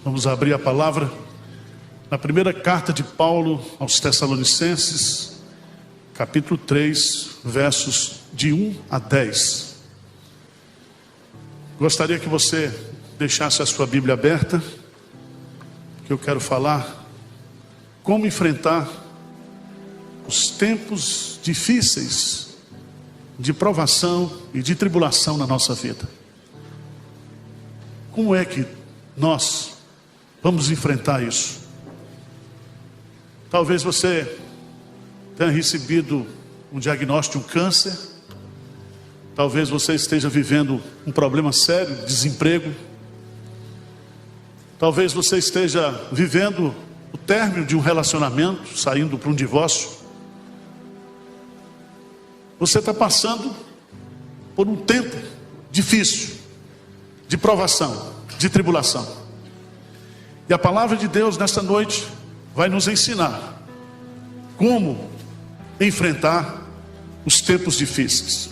Vamos abrir a palavra na primeira carta de Paulo aos Tessalonicenses, capítulo 3, versos de 1 a 10. Gostaria que você deixasse a sua Bíblia aberta, que eu quero falar como enfrentar os tempos difíceis de provação e de tribulação na nossa vida. Como é que nós vamos enfrentar isso? Talvez você tenha recebido um diagnóstico de um câncer. Talvez você esteja vivendo um problema sério de desemprego. Talvez você esteja vivendo o término de um relacionamento, saindo para um divórcio. Você está passando por um tempo difícil, de provação, de tribulação. E a palavra de Deus nesta noite vai nos ensinar como enfrentar os tempos difíceis.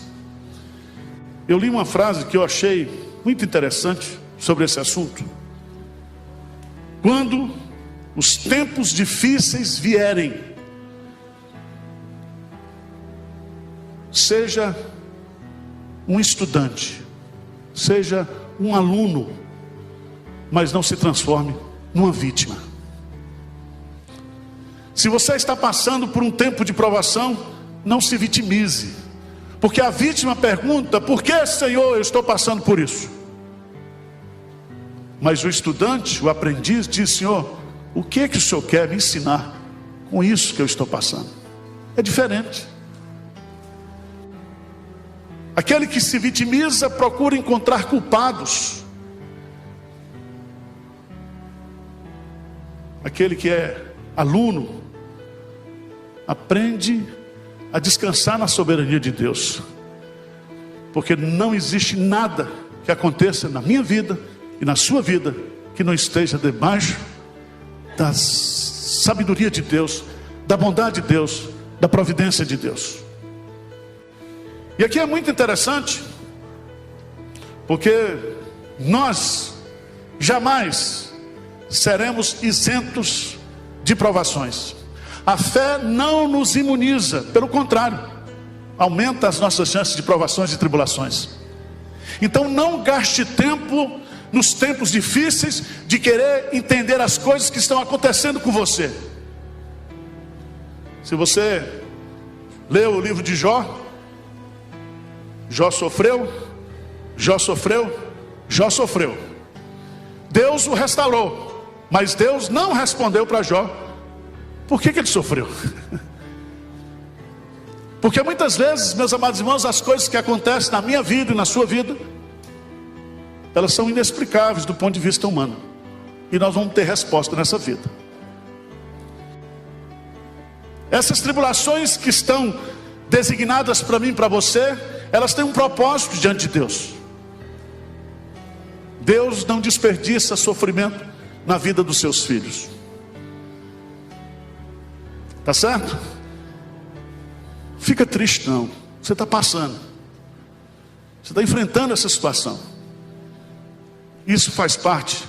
Eu li uma frase que eu achei muito interessante sobre esse assunto. Quando os tempos difíceis vierem, seja um estudante, seja um aluno, mas não se transforme numa vítima. Se você está passando por um tempo de provação, não se vitimize, porque a vítima pergunta: por que, Senhor, eu estou passando por isso? Mas o estudante, o aprendiz, diz: Senhor, o que o Senhor quer me ensinar com isso que eu estou passando? É diferente. Aquele que se vitimiza procura encontrar culpados. Aquele que é aluno aprende a descansar na soberania de Deus, porque não existe nada que aconteça na minha vida e na sua vida que não esteja debaixo da sabedoria de Deus, da bondade de Deus, da providência de Deus. E aqui é muito interessante, porque nós jamais seremos isentos de provações. A fé não nos imuniza, pelo contrário, aumenta as nossas chances de provações e tribulações. Então não gaste tempo nos tempos difíceis de querer entender as coisas que estão acontecendo com você. Se você leu o livro de Jó, Jó sofreu. Deus o restaurou, mas Deus não respondeu para Jó por que ele sofreu. Porque muitas vezes, meus amados irmãos, as coisas que acontecem na minha vida e na sua vida, elas são inexplicáveis do ponto de vista humano, e nós vamos ter resposta nessa vida. Essas tribulações que estão designadas para mim e para você, elas têm um propósito diante de Deus. Deus não desperdiça sofrimento na vida dos seus filhos. Tá certo? Fica triste não. Você está passando, você está enfrentando essa situação. Isso faz parte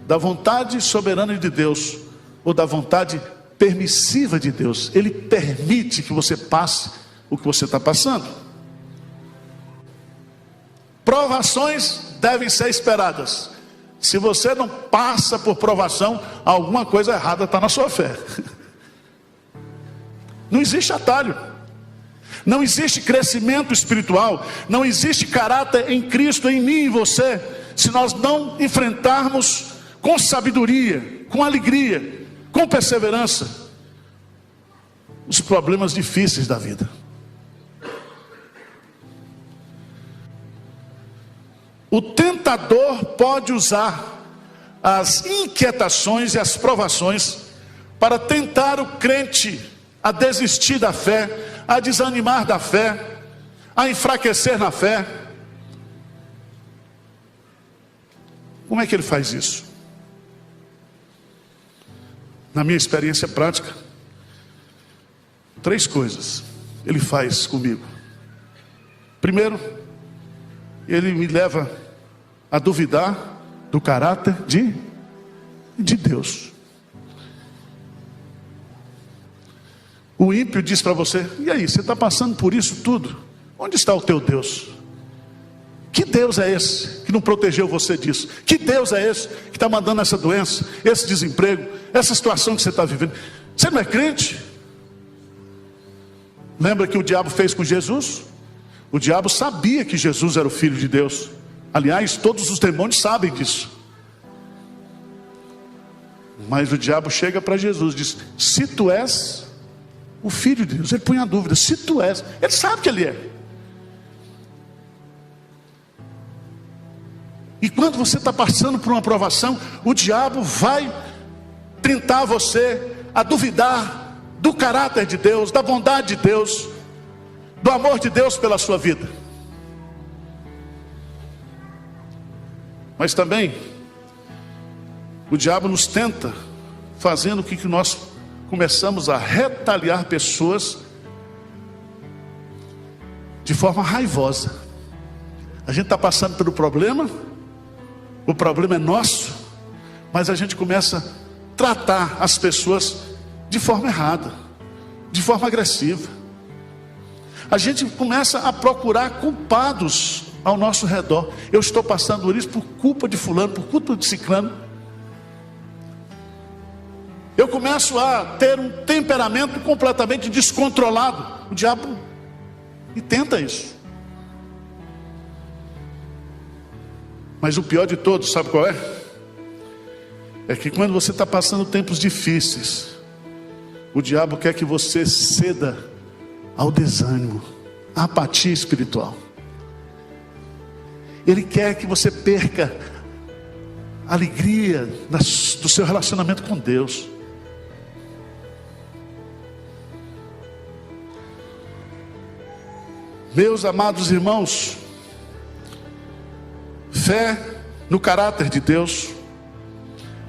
da vontade soberana de Deus, ou da vontade permissiva de Deus. Ele permite que você passe o que você está passando. Provações devem ser esperadas. Se você não passa por provação, alguma coisa errada está na sua fé. Não existe atalho, não existe crescimento espiritual, não existe caráter em Cristo, em mim e em você, se nós não enfrentarmos com sabedoria, com alegria, com perseverança, os problemas difíceis da vida. O tentador pode usar as inquietações e as provações para tentar o crente a desistir da fé, a desanimar da fé, a enfraquecer na fé. Como é que ele faz isso? Na minha experiência prática, 3 coisas ele faz comigo. Primeiro, ele me leva a duvidar do caráter de de Deus. O ímpio diz para você: e aí, você está passando por isso tudo? Onde está o teu Deus? Que Deus é esse que não protegeu você disso? Que Deus é esse que está mandando essa doença, esse desemprego, essa situação que você está vivendo? Você não é crente? Lembra que o diabo fez com Jesus? O diabo sabia que Jesus era o Filho de Deus. Aliás, todos os demônios sabem disso. Mas o diabo chega para Jesus e diz: se tu és o Filho de Deus. Ele põe a dúvida: se tu és. Ele sabe que ele é. E quando você está passando por uma provação, o diabo vai tentar você a duvidar do caráter de Deus, da bondade de Deus, do amor de Deus pela sua vida. Mas também o diabo nos tenta, fazendo com que nós começamos a retaliar pessoas de forma raivosa. A gente está passando pelo problema, o problema é nosso, mas a gente começa a tratar as pessoas de forma errada, de forma agressiva. A gente começa a procurar culpados ao nosso redor. Eu estou passando por isso por culpa de fulano, por culpa de ciclano. Eu começo a ter um temperamento completamente descontrolado. O diabo e tenta isso. Mas o pior de todos, sabe qual é? É que quando você está passando tempos difíceis, o diabo quer que você ceda ao desânimo, à apatia espiritual. Ele quer que você perca a alegria do seu relacionamento com Deus. Meus amados irmãos, fé no caráter de Deus,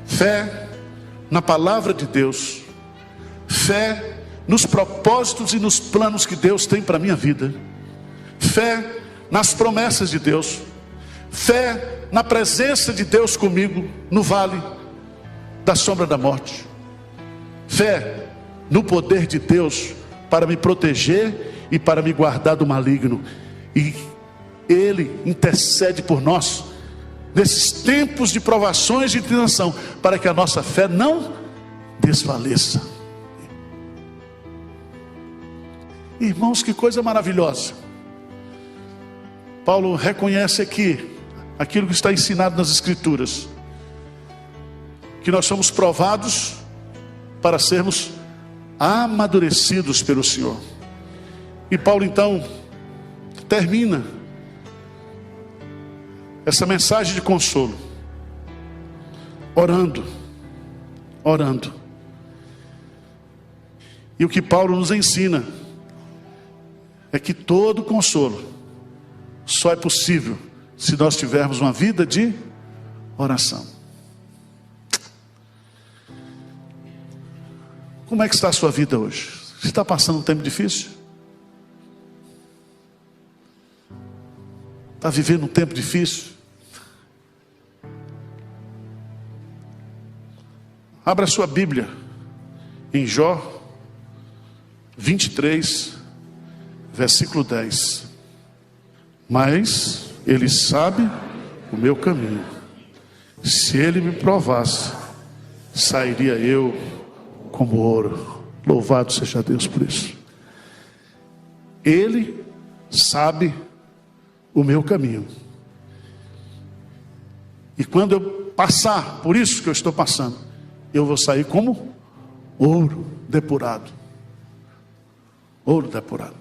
fé na palavra de Deus, fé nos propósitos e nos planos que Deus tem para a minha vida, fé nas promessas de Deus, fé na presença de Deus comigo no vale da sombra da morte, fé no poder de Deus para me proteger e para me guardar do maligno. E Ele intercede por nós nesses tempos de provações e de tribulação, para que a nossa fé não desfaleça. Irmãos, que coisa maravilhosa. Paulo reconhece aqui aquilo que está ensinado nas Escrituras, que nós somos provados para sermos amadurecidos pelo Senhor. E Paulo então termina essa mensagem de consolo orando. E o que Paulo nos ensina é que todo consolo só é possível se nós tivermos uma vida de oração. Como é que está a sua vida hoje? Você está passando um tempo difícil? Está vivendo um tempo difícil? Abra a sua Bíblia em Jó 23, versículo 10. Mas Ele sabe o meu caminho. Se Ele me provasse, sairia eu como ouro. Louvado seja Deus por isso. Ele sabe o meu caminho. E quando eu passar por isso que eu estou passando, eu vou sair como ouro depurado. Ouro depurado.